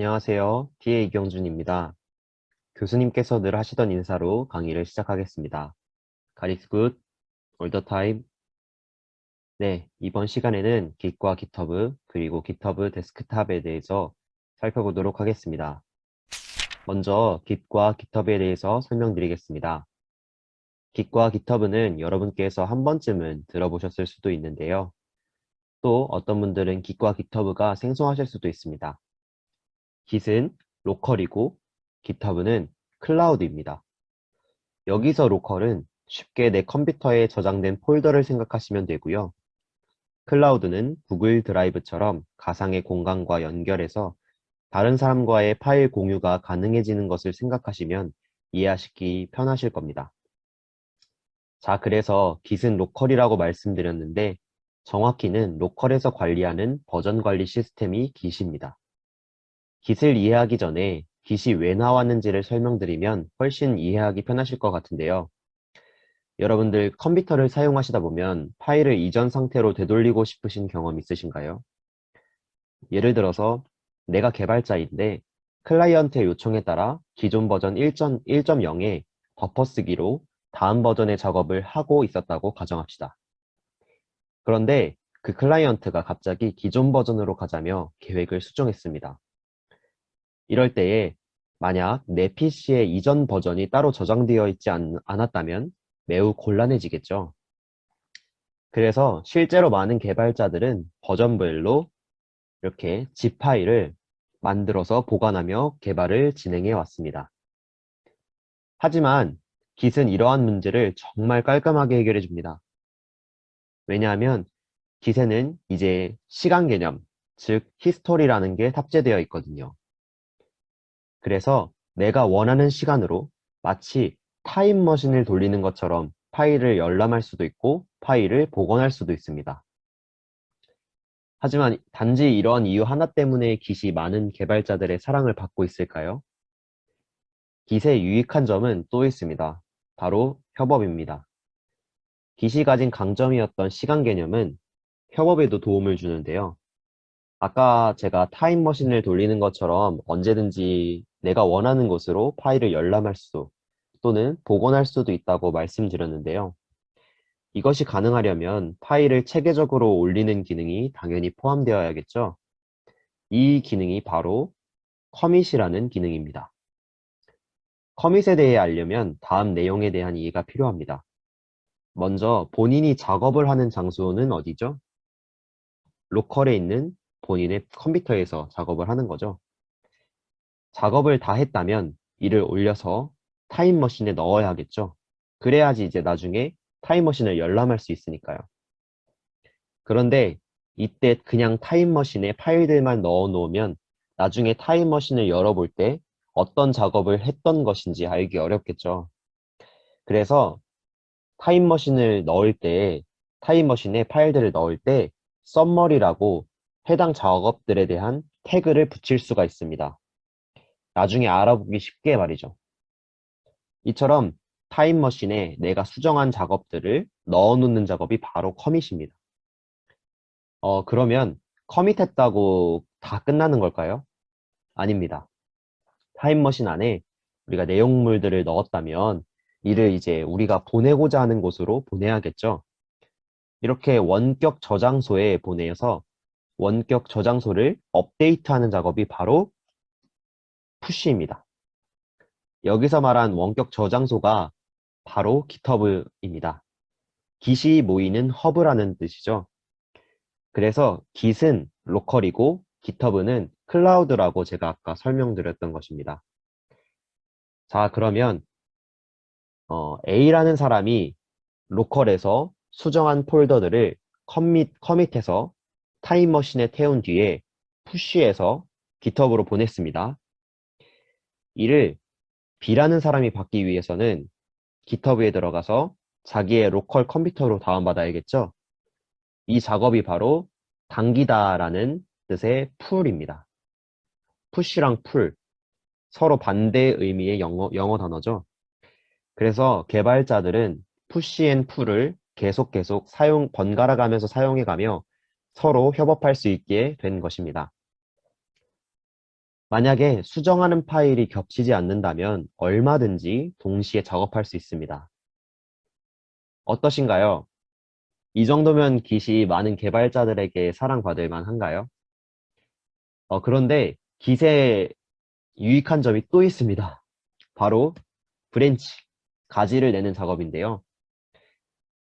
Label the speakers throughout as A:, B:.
A: 안녕하세요. DA 이경준입니다. 교수님께서 늘 하시던 인사로 강의를 시작하겠습니다. God is good all the time. 네, 이번 시간에는 Git과 GitHub 그리고 GitHub 데스크탑에 대해서 살펴보도록 하겠습니다. 먼저 Git과 GitHub에 대해서 설명드리겠습니다. Git과 GitHub는 여러분께서 한 번쯤은 들어보셨을 수도 있는데요. 또 어떤 분들은 Git과 GitHub가 생소하실 수도 있습니다. Git은 로컬이고 GitHub는 클라우드입니다. 여기서 로컬은 쉽게 내 컴퓨터에 저장된 폴더를 생각하시면 되고요. 클라우드는 구글 드라이브처럼 가상의 공간과 연결해서 다른 사람과의 파일 공유가 가능해지는 것을 생각하시면 이해하시기 편하실 겁니다. 자, 그래서 Git은 로컬이라고 말씀드렸는데 정확히는 로컬에서 관리하는 버전 관리 시스템이 Git입니다. Git을 이해하기 전에 Git이 왜 나왔는지를 설명드리면 훨씬 이해하기 편하실 것 같은데요. 여러분들 컴퓨터를 사용하시다 보면 파일을 이전 상태로 되돌리고 싶으신 경험 있으신가요? 예를 들어서 내가 개발자인데 클라이언트의 요청에 따라 기존 버전 1.0에 덮어쓰기로 다음 버전의 작업을 하고 있었다고 가정합시다. 그런데 그 클라이언트가 갑자기 기존 버전으로 가자며 계획을 수정했습니다. 이럴 때에 만약 내 PC에 이전 버전이 따로 저장되어 있지 않았다면 매우 곤란해지겠죠. 그래서 실제로 많은 개발자들은 버전별로 이렇게 zip 파일을 만들어서 보관하며 개발을 진행해 왔습니다. 하지만 Git은 이러한 문제를 정말 깔끔하게 해결해 줍니다. 왜냐하면 Git에는 이제 시간 개념, 즉 히스토리라는 게 탑재되어 있거든요. 그래서 내가 원하는 시간으로 마치 타임머신을 돌리는 것처럼 파일을 열람할 수도 있고 파일을 복원할 수도 있습니다. 하지만 단지 이러한 이유 하나 때문에 Git이 많은 개발자들의 사랑을 받고 있을까요? Git의 유익한 점은 또 있습니다. 바로 협업입니다. Git이 가진 강점이었던 시간 개념은 협업에도 도움을 주는데요. 아까 제가 타임머신을 돌리는 것처럼 언제든지 내가 원하는 곳으로 파일을 열람할 수 또는 복원할 수도 있다고 말씀드렸는데요. 이것이 가능하려면 파일을 체계적으로 올리는 기능이 당연히 포함되어야겠죠. 이 기능이 바로 커밋이라는 기능입니다. 커밋에 대해 알려면 다음 내용에 대한 이해가 필요합니다. 먼저 본인이 작업을 하는 장소는 어디죠? 로컬에 있는 본인의 컴퓨터에서 작업을 하는 거죠. 작업을 다 했다면 이를 올려서 타임머신에 넣어야 하겠죠. 그래야지 이제 나중에 타임머신을 열람할 수 있으니까요. 그런데 이때 그냥 타임머신에 파일들만 넣어 놓으면 나중에 타임머신을 열어볼 때 어떤 작업을 했던 것인지 알기 어렵겠죠. 그래서 타임머신을 넣을 때, 타임머신에 파일들을 넣을 때 썸머리라고 해당 작업들에 대한 태그를 붙일 수가 있습니다. 나중에 알아보기 쉽게 말이죠. 이처럼 타임머신에 내가 수정한 작업들을 넣어놓는 작업이 바로 커밋입니다. 그러면 커밋했다고 다 끝나는 걸까요? 아닙니다. 타임머신 안에 우리가 내용물들을 넣었다면 이를 이제 우리가 보내고자 하는 곳으로 보내야겠죠. 이렇게 원격 저장소에 보내서 원격 저장소를 업데이트하는 작업이 바로 푸시입니다. 여기서 말한 원격 저장소가 바로 GitHub입니다. Git이 모이는 허브라는 뜻이죠. 그래서 Git은 로컬이고 GitHub는 클라우드라고 제가 아까 설명드렸던 것입니다. 자, 그러면 A라는 사람이 로컬에서 수정한 폴더들을 커밋해서 타임머신에 태운 뒤에 푸시해서 GitHub으로 보냈습니다. 이를 B라는 사람이 받기 위해서는 GitHub에 들어가서 자기의 로컬 컴퓨터로 다운받아야겠죠? 이 작업이 바로 당기다라는 뜻의 풀입니다. 푸시랑 풀, 서로 반대 의미의 영어 단어죠. 그래서 개발자들은 푸시 앤 풀을 계속 번갈아 가면서 사용해 가며 서로 협업할 수 있게 된 것입니다. 만약에 수정하는 파일이 겹치지 않는다면 얼마든지 동시에 작업할 수 있습니다. 어떠신가요? 이 정도면 Git이 많은 개발자들에게 사랑받을 만한가요? 그런데 Git에 유익한 점이 또 있습니다. 바로 브랜치, 가지를 내는 작업인데요.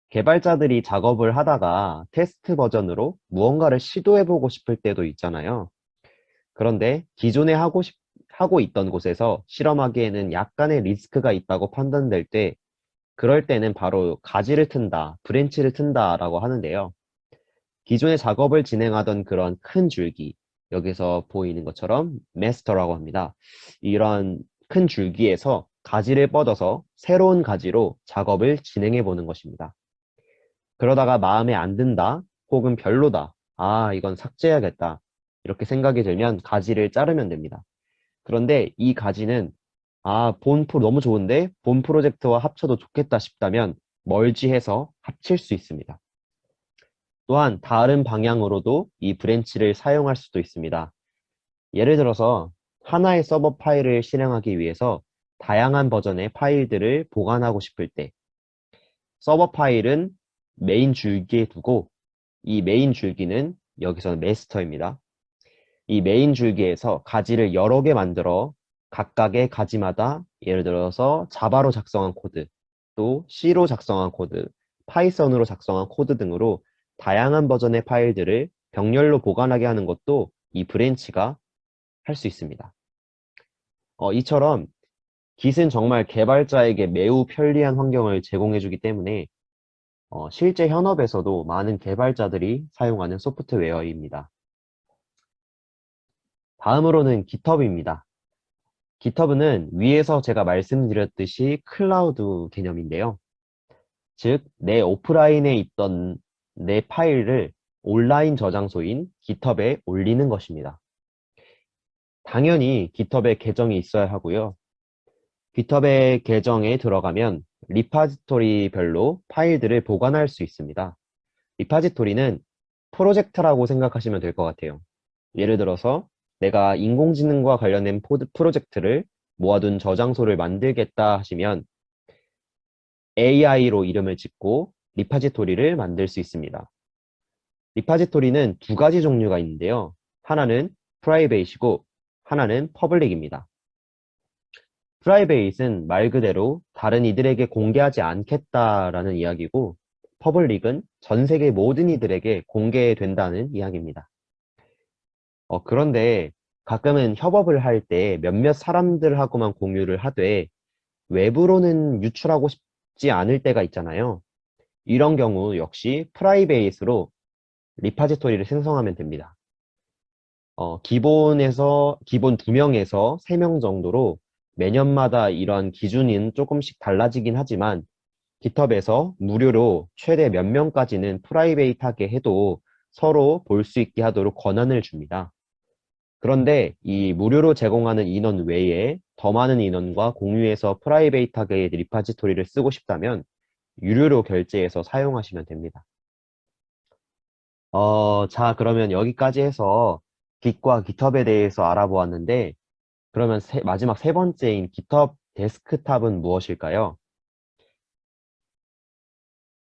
A: 개발자들이 작업을 하다가 테스트 버전으로 무언가를 시도해보고 싶을 때도 있잖아요. 그런데 기존에 하고 있던 곳에서 실험하기에는 약간의 리스크가 있다고 판단될 때, 그럴 때는 바로 가지를 튼다, 브랜치를 튼다라고 하는데요. 기존의 작업을 진행하던 그런 큰 줄기, 여기서 보이는 것처럼 마스터라고 합니다. 이런 큰 줄기에서 가지를 뻗어서 새로운 가지로 작업을 진행해 보는 것입니다. 그러다가 마음에 안 든다, 혹은 별로다, 아, 이건 삭제해야겠다, 이렇게 생각이 들면 가지를 자르면 됩니다. 그런데 이 가지는 너무 좋은데 본 프로젝트와 합쳐도 좋겠다 싶다면 멀지해서 합칠 수 있습니다. 또한 다른 방향으로도 이 브랜치를 사용할 수도 있습니다. 예를 들어서 하나의 서버 파일을 실행하기 위해서 다양한 버전의 파일들을 보관하고 싶을 때, 서버 파일은 메인 줄기에 두고, 이 메인 줄기는 여기서는 마스터입니다. 이 메인 줄기에서 가지를 여러 개 만들어 각각의 가지마다 예를 들어서 자바로 작성한 코드, 또 C로 작성한 코드, 파이썬으로 작성한 코드 등으로 다양한 버전의 파일들을 병렬로 보관하게 하는 것도 이 브랜치가 할 수 있습니다. 이처럼 Git은 정말 개발자에게 매우 편리한 환경을 제공해주기 때문에 실제 현업에서도 많은 개발자들이 사용하는 소프트웨어입니다. 다음으로는 GitHub입니다. GitHub는 위에서 제가 말씀드렸듯이 클라우드 개념인데요. 즉, 내 오프라인에 있던 내 파일을 온라인 저장소인 GitHub에 올리는 것입니다. 당연히 GitHub에 계정이 있어야 하고요. GitHub의 계정에 들어가면 리파지토리별로 파일들을 보관할 수 있습니다. 리파지토리는 프로젝트라고 생각하시면 될 것 같아요. 예를 들어서 내가 인공지능과 관련된 프로젝트를 모아둔 저장소를 만들겠다 하시면 AI로 이름을 짓고 리파지토리를 만들 수 있습니다. 리파지토리는 두 가지 종류가 있는데요. 하나는 프라이베이시고 하나는 퍼블릭입니다. 프라이베이트는 말 그대로 다른 이들에게 공개하지 않겠다라는 이야기고, 퍼블릭은 전 세계 모든 이들에게 공개된다는 이야기입니다. 그런데 가끔은 협업을 할 때 몇몇 사람들하고만 공유를 하되 외부로는 유출하고 싶지 않을 때가 있잖아요. 이런 경우 역시 프라이베이스로 리파지토리를 생성하면 됩니다. 기본 2명에서 3명 정도로 매년마다 이런 기준은 조금씩 달라지긴 하지만 깃허브에서 무료로 최대 몇 명까지는 프라이베이트하게 해도 서로 볼 수 있게 하도록 권한을 줍니다. 그런데 이 무료로 제공하는 인원 외에 더 많은 인원과 공유해서 프라이베이트하게 리파지토리를 쓰고 싶다면 유료로 결제해서 사용하시면 됩니다. 자, 그러면 여기까지 해서 Git과 GitHub에 대해서 알아보았는데, 그러면 마지막 세 번째인 GitHub 데스크탑은 무엇일까요?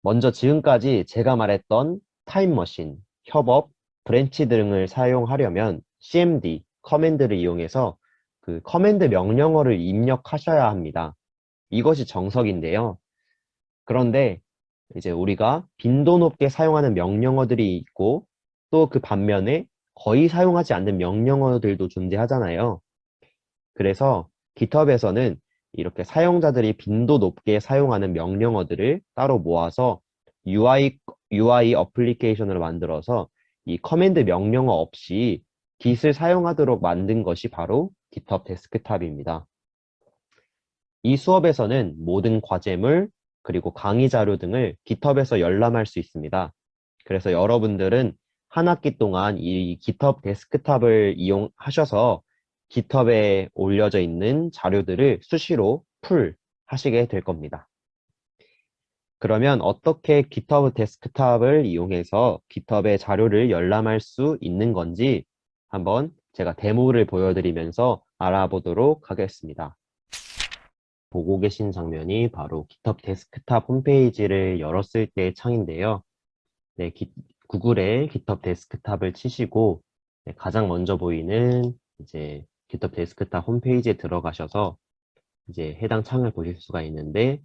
A: 먼저 지금까지 제가 말했던 타임머신, 협업, 브랜치 등을 사용하려면 CMD, 커맨드를 이용해서 그 커맨드 명령어를 입력하셔야 합니다. 이것이 정석인데요. 그런데 이제 우리가 빈도 높게 사용하는 명령어들이 있고, 또 그 반면에 거의 사용하지 않는 명령어들도 존재하잖아요. 그래서 GitHub에서는 이렇게 사용자들이 빈도 높게 사용하는 명령어들을 따로 모아서 UI 어플리케이션을 만들어서 이 커맨드 명령어 없이 Git을 사용하도록 만든 것이 바로 GitHub 데스크탑입니다. 이 수업에서는 모든 과제물, 그리고 강의 자료 등을 GitHub에서 열람할 수 있습니다. 그래서 여러분들은 한 학기 동안 이 GitHub 데스크탑을 이용하셔서 GitHub에 올려져 있는 자료들을 수시로 하시게 될 겁니다. 그러면 어떻게 GitHub 데스크탑을 이용해서 GitHub의 자료를 열람할 수 있는 건지 한번 제가 데모를 보여드리면서 알아보도록 하겠습니다. 보고 계신 장면이 바로 GitHub 데스크탑 홈페이지를 열었을 때의 창인데요. 네, 구글에 GitHub 데스크탑을 치시고 네, 가장 먼저 보이는 이제 GitHub 데스크탑 홈페이지에 들어가셔서 이제 해당 창을 보실 수가 있는데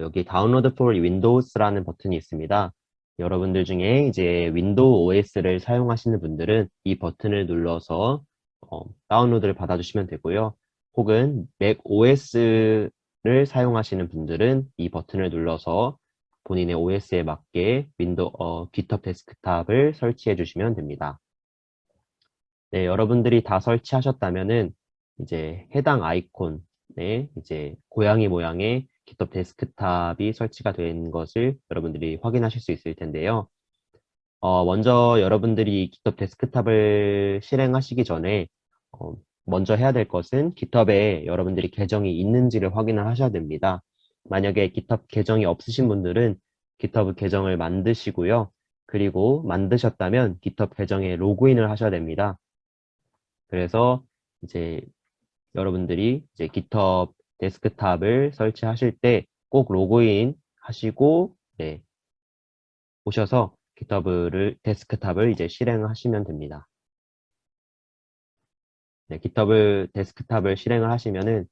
A: 여기 다운로드 for Windows라는 버튼이 있습니다. 여러분들 중에 이제 윈도우 OS를 사용하시는 분들은 이 버튼을 눌러서 다운로드를 받아주시면 되고요. 혹은 맥 OS를 사용하시는 분들은 이 버튼을 눌러서 본인의 OS에 맞게 GitHub 데스크탑을 설치해 주시면 됩니다. 네, 여러분들이 다 설치하셨다면은 이제 해당 아이콘에 이제 고양이 모양의 GitHub 데스크탑이 설치가 된 것을 여러분들이 확인하실 수 있을 텐데요. 먼저 여러분들이 GitHub 데스크탑을 실행하시기 전에 먼저 해야 될 것은 GitHub에 여러분들이 계정이 있는지를 확인을 하셔야 됩니다. 만약에 GitHub 계정이 없으신 분들은 GitHub 계정을 만드시고요. 그리고 만드셨다면 GitHub 계정에 로그인을 하셔야 됩니다. 그래서 이제 여러분들이 이제 GitHub 데스크탑을 설치하실 때 꼭 로그인 하시고 네, 오셔서 데스크탑을 이제 실행하시면 됩니다. 네, GitHub 데스크탑을 실행을 하시면은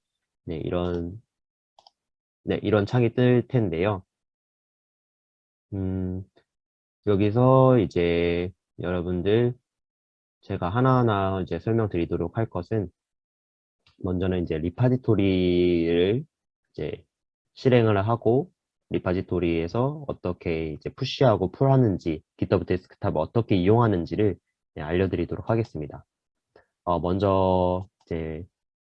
A: 네, 이런 창이 뜰 텐데요. 여기서 이제 여러분들 제가 하나하나 이제 설명드리도록 할 것은 먼저는 이제 리파지토리를 이제 실행을 하고 리파지토리에서 어떻게 이제 푸시하고 풀하는지 GitHub 데스크탑을 어떻게 이용하는지를 알려드리도록 하겠습니다. 먼저 이제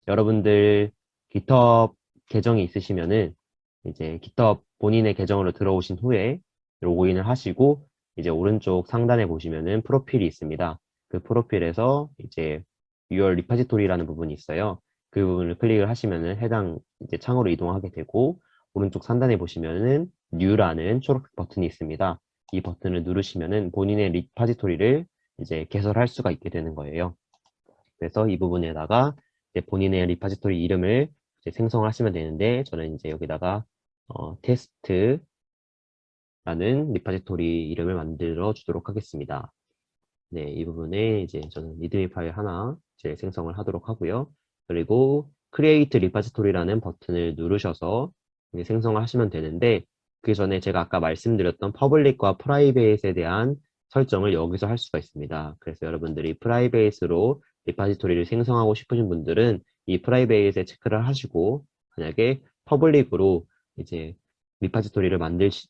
A: 여러분들 GitHub 계정이 있으시면은 이제 GitHub 본인의 계정으로 들어오신 후에 로그인을 하시고 이제 오른쪽 상단에 보시면은 프로필이 있습니다. 그 프로필에서 이제 Your Repository라는 부분이 있어요. 그 부분을 클릭을 하시면은 해당 이제 창으로 이동하게 되고 오른쪽 상단에 보시면은 New라는 초록색 버튼이 있습니다. 이 버튼을 누르시면은 본인의 리파지토리를 이제 개설할 수가 있게 되는 거예요. 그래서 이 부분에다가 이제 본인의 리파지토리 이름을 이제 생성을 하시면 되는데 저는 이제 여기다가 테스트라는 리파지토리 이름을 만들어 주도록 하겠습니다. 네, 이 부분에 이제 저는 리드미 파일 하나 이제 생성을 하도록 하고요. 그리고 Create Repository라는 버튼을 누르셔서 이제 생성을 하시면 되는데 그 전에 제가 아까 말씀드렸던 퍼블릭과 프라이베이트에 대한 설정을 여기서 할 수가 있습니다. 그래서 여러분들이 프라이베이트로 리파지토리를 생성하고 싶으신 분들은 이 프라이베이트에 체크를 하시고 만약에 퍼블릭으로 이제 리파지토리를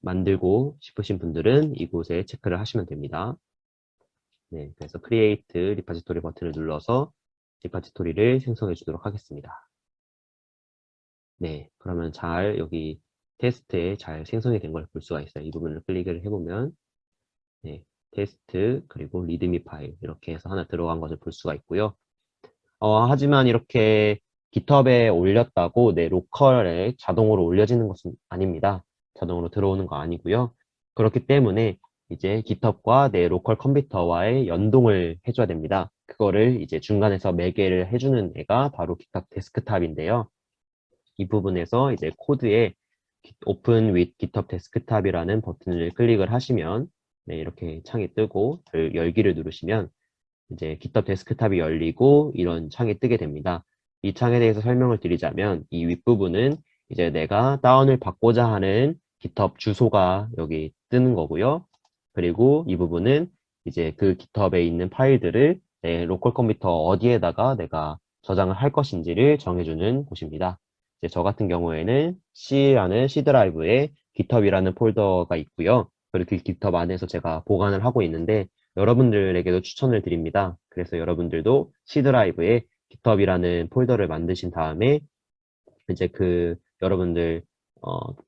A: 만들고 싶으신 분들은 이곳에 체크를 하시면 됩니다. 네, 그래서 Create 리파지토리 버튼을 눌러서 리파지토리를 생성해 주도록 하겠습니다. 네, 그러면 여기 테스트에 잘 생성이 된 걸 볼 수가 있어요. 이 부분을 클릭을 해보면 네, 테스트 그리고 리드미 파일 이렇게 해서 하나 들어간 것을 볼 수가 있고요. 하지만 이렇게 GitHub에 올렸다고 내 로컬에 자동으로 올려지는 것은 아닙니다. 자동으로 들어오는 거 아니고요. 그렇기 때문에 이제 GitHub과 내 로컬 컴퓨터와의 연동을 해줘야 됩니다. 그거를 이제 중간에서 매개를 해주는 애가 바로 GitHub 데스크탑인데요. 이 부분에서 이제 코드에 Open with GitHub 데스크탑이라는 버튼을 클릭을 하시면 네, 이렇게 창이 뜨고 열기를 누르시면 이제 GitHub 데스크탑이 열리고 이런 창이 뜨게 됩니다. 이 창에 대해서 설명을 드리자면 이 윗부분은 이제 내가 다운을 받고자 하는 GitHub 주소가 여기 뜨는 거고요. 그리고 이 부분은 이제 그 GitHub에 있는 파일들을 내 로컬 컴퓨터 어디에다가 내가 저장을 할 것인지를 정해주는 곳입니다. 이제 저 같은 경우에는 C라는 C 드라이브에 GitHub이라는 폴더가 있고요. 그리고 그 GitHub 안에서 제가 보관을 하고 있는데 여러분들에게도 추천을 드립니다. 그래서 여러분들도 C 드라이브에 GitHub이라는 폴더를 만드신 다음에 이제 여러분들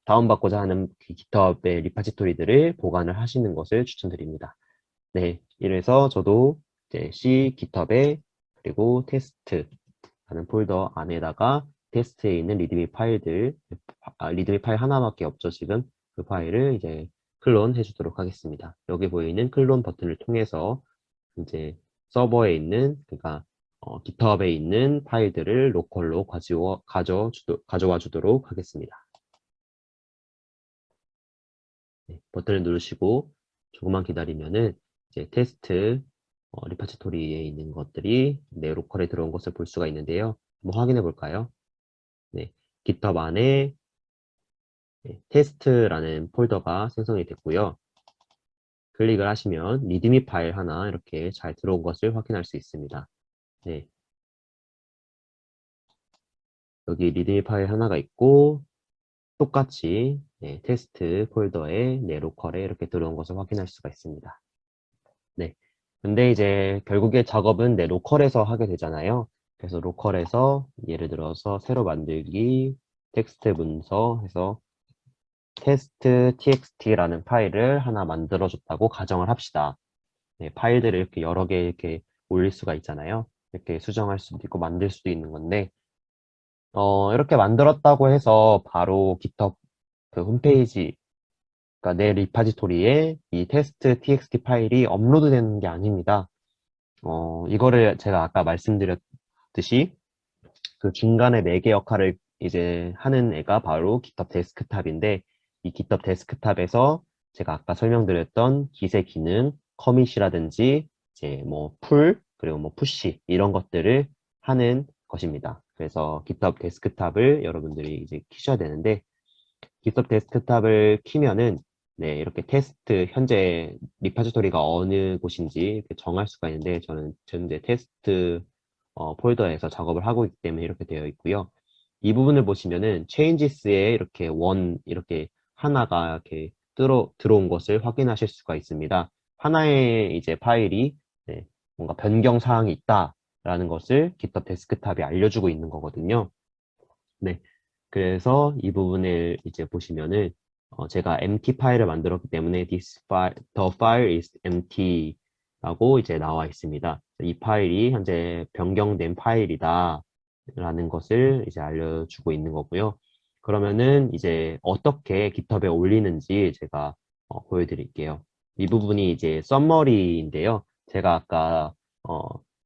A: 다운받고자 하는 GitHub의 리파지토리들을 보관을 하시는 것을 추천드립니다. 네, 이래서 저도 이제 C GitHub에 그리고 테스트라는 폴더 안에다가 테스트에 있는 리드미 리드미 파일 하나밖에 없죠, 지금. 그 파일을 이제 클론 해주도록 하겠습니다. 여기 보이는 클론 버튼을 통해서 이제 서버에 있는, 그러니까 GitHub에 있는 파일들을 로컬로 가져와 주도록 하겠습니다. 네, 버튼을 누르시고 조금만 기다리면은 이제 테스트 리파지토리에 있는 것들이 내 로컬에 들어온 것을 볼 수가 있는데요. 한번 확인해 볼까요? 네, GitHub 안에 테스트라는 폴더가 생성이 됐고요. 클릭을 하시면 리드미 파일 하나 이렇게 잘 들어온 것을 확인할 수 있습니다. 네, 여기 리드미 파일 하나가 있고 똑같이 테스트 폴더에 내 로컬에 이렇게 들어온 것을 확인할 수가 있습니다. 네. 근데 이제 결국에 작업은 내 로컬에서 하게 되잖아요. 그래서 로컬에서 예를 들어서 새로 만들기 텍스트 문서 해서 테스트 txt라는 파일을 하나 만들어줬다고 가정을 합시다. 네, 파일들을 이렇게 여러 개 이렇게 올릴 수가 있잖아요. 이렇게 수정할 수도 있고 만들 수도 있는 건데, 이렇게 만들었다고 해서 바로 GitHub 그 홈페이지, 그러니까 내 리파지토리에 이 테스트 txt 파일이 업로드 되는 게 아닙니다. 이거를 제가 아까 말씀드렸듯이 그 중간에 매개 역할을 이제 하는 애가 바로 GitHub 데스크탑인데 이 GitHub 데스크탑에서 제가 아까 설명드렸던 Git의 기능, 커밋이라든지 이제 뭐 풀, 그리고 뭐 푸시 이런 것들을 하는 것입니다. 그래서 GitHub 데스크탑을 여러분들이 이제 키셔야 되는데 GitHub 데스크탑을 키면은 네, 이렇게 테스트, 현재 리파지토리가 어느 곳인지 이렇게 정할 수가 있는데 저는 현재 테스트 폴더에서 작업을 하고 있기 때문에 이렇게 되어 있고요. 이 부분을 보시면은 changes에 이렇게 이렇게 하나가 이렇게 들어온 것을 확인하실 수가 있습니다. 하나의 이제 파일이 네, 뭔가 변경 사항이 있다라는 것을 GitHub 데스크탑이 알려주고 있는 거거든요. 네. 그래서 이 부분을 이제 보시면은 제가 empty 파일을 만들었기 때문에 the file is empty 라고 이제 나와 있습니다. 이 파일이 현재 변경된 파일이다 라는 것을 이제 알려주고 있는 거고요. 그러면은 이제 어떻게 GitHub에 올리는지 제가 보여드릴게요. 이 부분이 이제 썸머리인데요. 제가 아까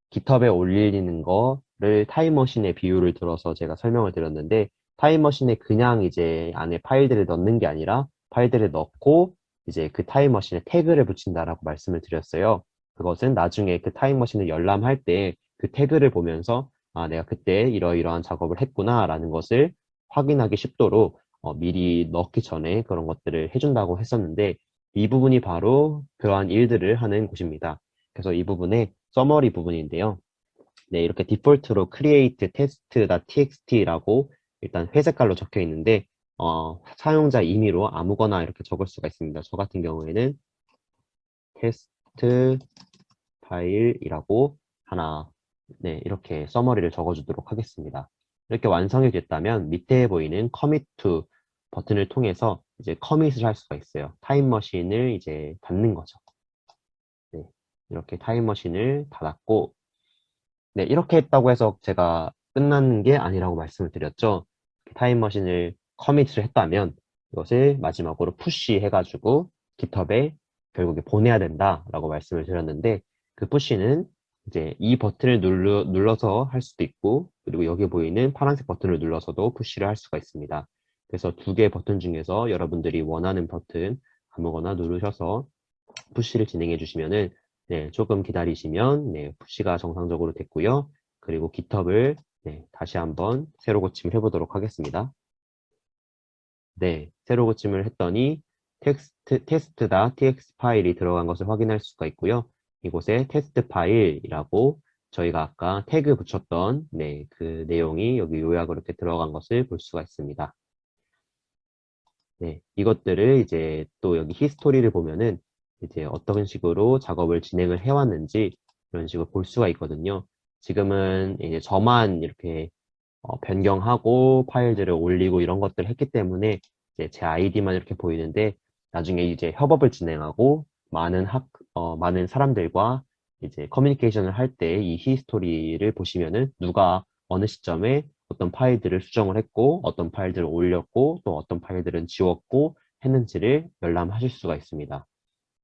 A: GitHub에 올리는 거를 타임머신의 비율을 들어서 제가 설명을 드렸는데 타임머신에 그냥 이제 안에 파일들을 넣는 게 아니라 파일들을 넣고 이제 그 타임머신에 태그를 붙인다라고 말씀을 드렸어요. 그것은 나중에 그 타임머신을 열람할 때 그 태그를 보면서 아, 내가 그때 이러이러한 작업을 했구나 라는 것을 확인하기 쉽도록 미리 넣기 전에 그런 것들을 해준다고 했었는데 이 부분이 바로 그러한 일들을 하는 곳입니다. 그래서 이 부분에 서머리 부분인데요. 네, 이렇게 디폴트로 create test.txt라고 일단 회색깔로 적혀 있는데 사용자 임의로 아무거나 이렇게 적을 수가 있습니다. 저 같은 경우에는 테스트 파일이라고 하나 네, 이렇게 서머리를 적어주도록 하겠습니다. 이렇게 완성이 됐다면 밑에 보이는 commit to 버튼을 통해서 이제 커밋을 할 수가 있어요. 타임머신을 이제 닫는 거죠. 네, 이렇게 타임머신을 닫았고 네, 이렇게 했다고 해서 제가 끝난 게 아니라고 말씀을 드렸죠. 타임머신을 커밋을 했다면 이것을 마지막으로 푸시 해가지고 깃허브에 결국에 보내야 된다라고 말씀을 드렸는데 그 푸시는 이제 이 버튼을 눌러서 할 수도 있고 그리고 여기 보이는 파란색 버튼을 눌러서도 푸시를 할 수가 있습니다. 그래서 두 개의 버튼 중에서 여러분들이 원하는 버튼 아무거나 누르셔서 푸시를 진행해 주시면은 네, 조금 기다리시면 네, 푸시가 정상적으로 됐고요. 그리고 깃허브를 네, 다시 한번 새로 고침을 해보도록 하겠습니다. 네, 새로 고침을 했더니 테스트.txt 파일이 들어간 것을 확인할 수가 있고요. 이곳에 테스트 파일이라고 저희가 아까 태그 붙였던 네, 그 내용이 여기 요약으로 이렇게 들어간 것을 볼 수가 있습니다. 네, 이것들을 이제 또 여기 히스토리를 보면은 이제 어떤 식으로 작업을 진행을 해왔는지 이런 식으로 볼 수가 있거든요. 지금은 이제 저만 이렇게 변경하고 파일들을 올리고 이런 것들을 했기 때문에 이제 제 아이디만 이렇게 보이는데 나중에 이제 협업을 진행하고 많은 사람들과 이제 커뮤니케이션을 할 때 이 히스토리를 보시면은 누가 어느 시점에 어떤 파일들을 수정을 했고 어떤 파일들을 올렸고 또 어떤 파일들은 지웠고 했는지를 열람하실 수가 있습니다.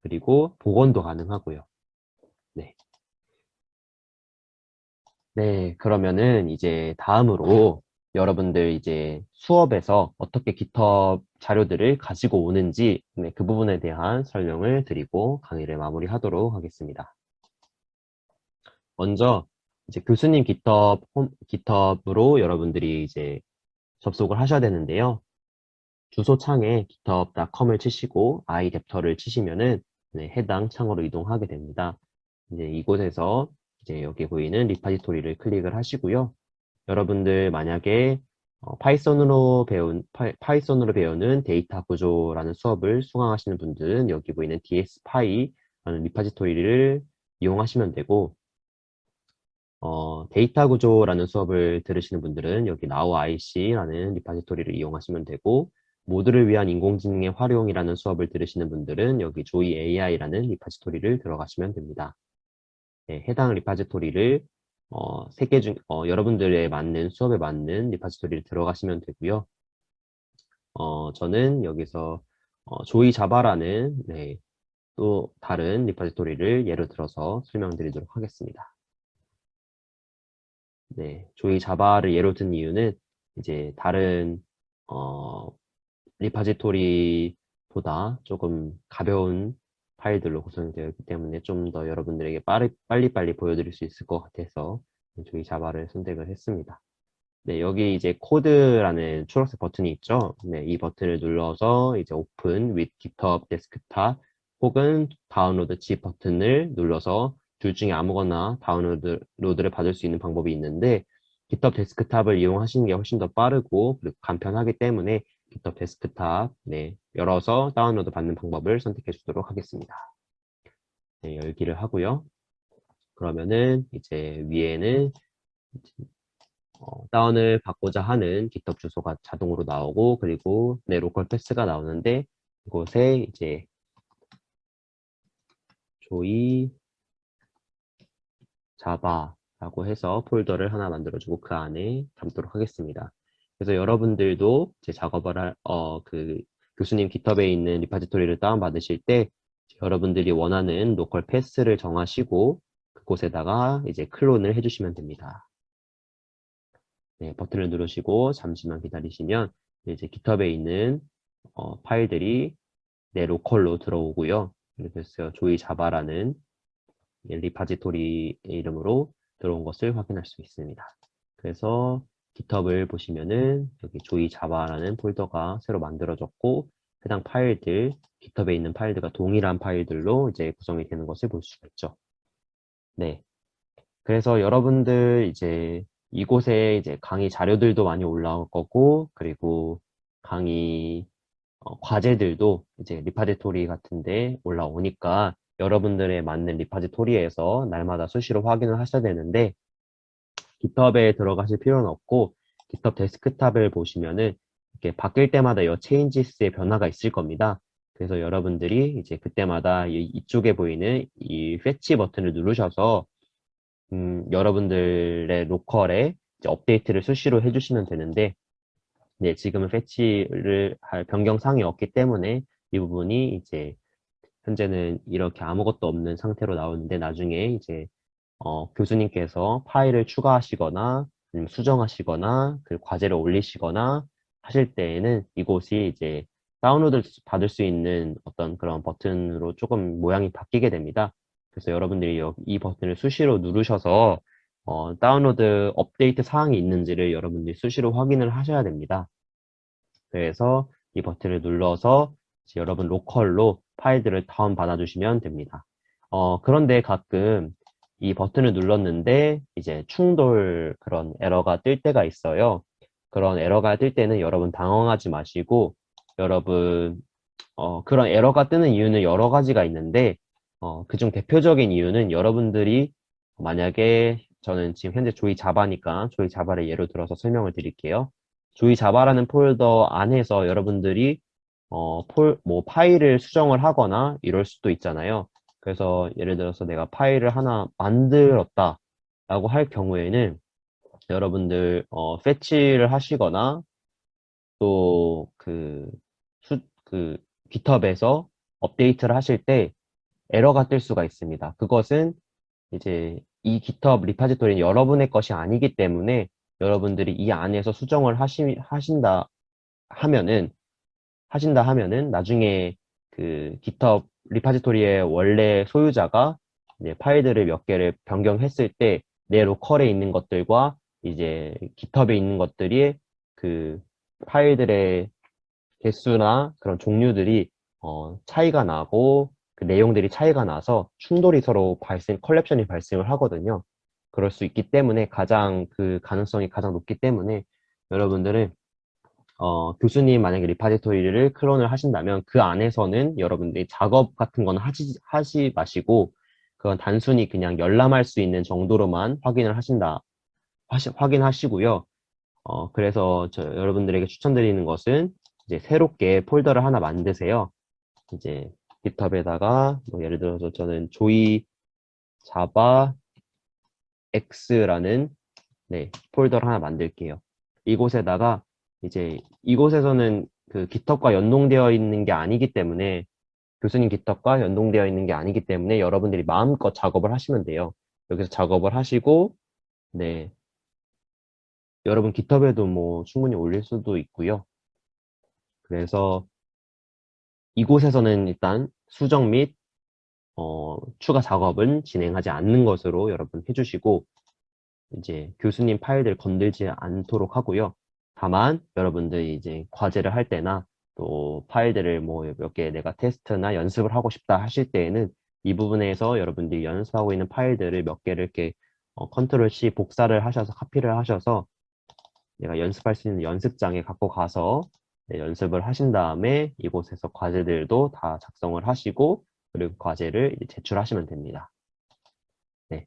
A: 그리고 복원도 가능하고요. 네. 네, 그러면은 이제 다음으로 여러분들 이제 수업에서 어떻게 GitHub 자료들을 가지고 오는지 네, 그 부분에 대한 설명을 드리고 강의를 마무리하도록 하겠습니다. 먼저 이제 교수님 GitHub으로 여러분들이 이제 접속을 하셔야 되는데요. 주소 창에 github.com을 치시고 아이뎁터를 치시면은 네, 해당 창으로 이동하게 됩니다. 이제 이곳에서 이제 여기 보이는 리파지토리를 클릭을 하시고요. 여러분들 만약에 파이썬으로 배우는 데이터 구조라는 수업을 수강하시는 분들은 여기 보이는 DSPy라는 리파지토리를 이용하시면 되고 데이터 구조라는 수업을 들으시는 분들은 여기 NowIC라는 리파지토리를 이용하시면 되고 모두를 위한 인공지능의 활용이라는 수업을 들으시는 분들은 여기 조이 AI라는 리파지토리를 들어가시면 됩니다. 네, 해당 리파지토리를 세 개 중 여러분들의 맞는 수업에 맞는 리파지토리를 들어가시면 되고요. 저는 여기서 조이 자바라는 네, 또 다른 리파지토리를 예를 들어서 설명드리도록 하겠습니다. 네, 조이 자바를 예로 든 이유는 이제 다른 어, 리파지토리보다 조금 가벼운 파일들로 구성이 되어 있기 때문에 좀 더 여러분들에게 빨리빨리 보여드릴 수 있을 것 같아서 조이 자바를 선택을 했습니다. 네, 여기 이제 코드라는 초록색 버튼이 있죠. 네, 이 버튼을 눌러서 이제 오픈 with GitHub 데스크탑 혹은 다운로드 zip 버튼을 눌러서 둘 중에 아무거나 다운로드를 받을 수 있는 방법이 있는데 GitHub 데스크탑을 이용하시는 게 훨씬 더 빠르고 그리고 간편하기 때문에 GitHub 데스크탑 네, 열어서 다운로드 받는 방법을 선택해 주도록 하겠습니다. 네, 열기를 하고요. 그러면은 이제 위에는 다운을 받고자 하는 GitHub 주소가 자동으로 나오고 그리고 내 로컬 패스가 나오는데 이곳에 이제 조이 자바라고 해서 폴더를 하나 만들어주고 그 안에 담도록 하겠습니다. 그래서 여러분들도 제 작업을 그 교수님 GitHub에 있는 리파지토리를 다운받으실 때 여러분들이 원하는 로컬 패스를 정하시고 그곳에다가 이제 클론을 해주시면 됩니다. 네, 버튼을 누르시고 잠시만 기다리시면 이제 GitHub에 있는 파일들이 내 로컬로 들어오고요. 이렇게 해서 조이 자바라는 리파지토리 이름으로 들어온 것을 확인할 수 있습니다. 그래서 GitHub을 보시면은 여기 조이 자바라는 폴더가 새로 만들어졌고 해당 파일들, GitHub에 있는 파일들과 동일한 파일들로 이제 구성이 되는 것을 볼 수가 있죠. 네. 그래서 여러분들 이제 이곳에 이제 강의 자료들도 많이 올라올 거고 그리고 강의 과제들도 이제 리파지토리 같은데 올라오니까 여러분들의 맞는 리파지토리에서 날마다 수시로 확인을 하셔야 되는데 GitHub에 들어가실 필요는 없고 GitHub 데스크탑을 보시면은 이렇게 바뀔 때마다 이 changes의 변화가 있을 겁니다. 그래서 여러분들이 이제 그때마다 이쪽에 보이는 이 fetch 버튼을 누르셔서 여러분들의 로컬에 이제 업데이트를 수시로 해주시면 되는데 네, 지금은 패치를 할 변경사항이 없기 때문에 이 부분이 이제 현재는 이렇게 아무것도 없는 상태로 나오는데 나중에 이제 교수님께서 파일을 추가하시거나 아니면 수정하시거나 그 과제를 올리시거나 하실 때에는 이곳이 이제 다운로드 받을 수 있는 어떤 그런 버튼으로 조금 모양이 바뀌게 됩니다. 그래서 여러분들이 이 버튼을 수시로 누르셔서 다운로드 업데이트 사항이 있는지를 여러분들이 수시로 확인을 하셔야 됩니다. 그래서 이 버튼을 눌러서 여러분 로컬로 파일들을 다운 받아주시면 됩니다. 그런데 가끔 이 버튼을 눌렀는데 이제 충돌 그런 에러가 뜰 때가 있어요. 그런 에러가 뜰 때는 여러분 당황하지 마시고 여러분 그런 에러가 뜨는 이유는 여러 가지가 있는데 그중 대표적인 이유는 여러분들이 만약에 저는 지금 현재 조이 자바니까 조이 자바를 예로 들어서 설명을 드릴게요. 조이 자바라는 폴더 안에서 여러분들이 뭐 파일을 수정을 하거나 이럴 수도 있잖아요. 그래서 예를 들어서 내가 파일을 하나 만들었다 라고 할 경우에는 여러분들 패치를 하시거나 또 그 GitHub에서 업데이트를 하실 때 에러가 뜰 수가 있습니다. 그것은 이제 이 GitHub 리파지토리는 여러분의 것이 아니기 때문에 여러분들이 이 안에서 수정을 하신다 하면은 나중에 그 GitHub 리파지토리의 원래 소유자가 이제 파일들을 몇 개를 변경했을 때 내 로컬에 있는 것들과 이제 GitHub에 있는 것들이 그 파일들의 개수나 그런 종류들이 차이가 나고 그 내용들이 차이가 나서 충돌이 서로 컬랩션이 발생을 하거든요. 그럴 수 있기 때문에 그 가능성이 가장 높기 때문에 여러분들은 교수님 만약에 리파지토리를 클론을 하신다면 그 안에서는 여러분들이 작업 같은 건 하시 마시고 그건 단순히 그냥 열람할 수 있는 정도로만 확인하시고요. 그래서 여러분들에게 추천드리는 것은 이제 새롭게 폴더를 하나 만드세요. 이제 깃허브에다가 뭐 예를 들어서 저는 조이 자바 X라는 폴더를 하나 만들게요. 이곳에다가 이제 이곳에서는 그 깃허브과 연동되어 있는 게 아니기 때문에 교수님 깃허브과 연동되어 있는 게 아니기 때문에 여러분들이 마음껏 작업을 하시면 돼요. 여기서 작업을 하시고 여러분 깃허브에도 뭐 충분히 올릴 수도 있고요. 그래서 이곳에서는 일단 수정 및 추가 작업은 진행하지 않는 것으로 여러분 해주시고 이제 교수님 파일들 건들지 않도록 하고요. 다만 여러분들이 이제 과제를 할 때나 또 파일들을 뭐 몇 개 내가 테스트나 연습을 하고 싶다 하실 때에는 이 부분에서 여러분들이 연습하고 있는 파일들을 몇 개를 이렇게 컨트롤 C 복사를 하셔서 카피를 하셔서 내가 연습할 수 있는 연습장에 갖고 가서 연습을 하신 다음에 이곳에서 과제들도 다 작성을 하시고 그리고 과제를 이제 제출하시면 됩니다. 네.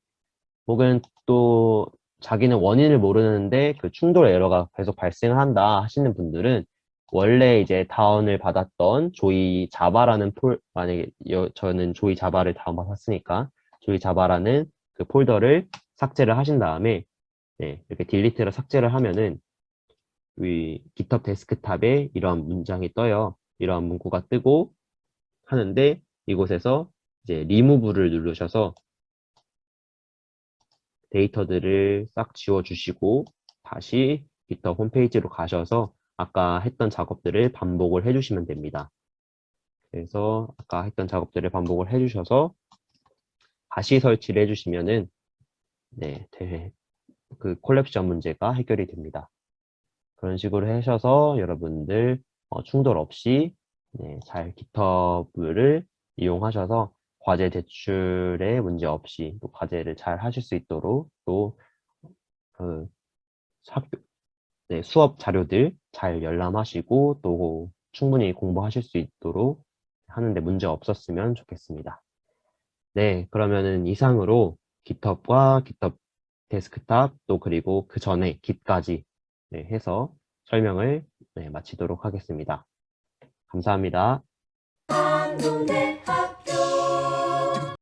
A: 혹은 또 자기는 원인을 모르는데 그 충돌 에러가 계속 발생을 한다 하시는 분들은 원래 이제 다운을 받았던 조이 자바라는 만약에 저는 조이 자바를 다운받았으니까 조이 자바라는 그 폴더를 삭제를 하신 다음에 이렇게 딜리트를 삭제를 하면은 이 GitHub 데스크탑에 이러한 문장이 떠요. 이러한 문구가 뜨고 하는데 이곳에서 이제 리무브를 누르셔서 데이터들을 싹 지워주시고 다시 GitHub 홈페이지로 가셔서 아까 했던 작업들을 반복을 해주시면 됩니다. 그래서 아까 했던 작업들을 반복을 해주셔서 다시 설치를 해주시면은 그 콜렉션 문제가 해결이 됩니다. 그런 식으로 하셔서 여러분들 충돌 없이 잘 GitHub를 이용하셔서 과제 제출에 문제 없이 또 과제를 잘 하실 수 있도록 또 그 수업 자료들 잘 열람하시고 또 충분히 공부하실 수 있도록 하는데 문제 없었으면 좋겠습니다. 네, 그러면은 이상으로 GitHub과 GitHub 데스크탑 또 그리고 그 전에 Git까지 해서 설명을 마치도록 하겠습니다. 감사합니다.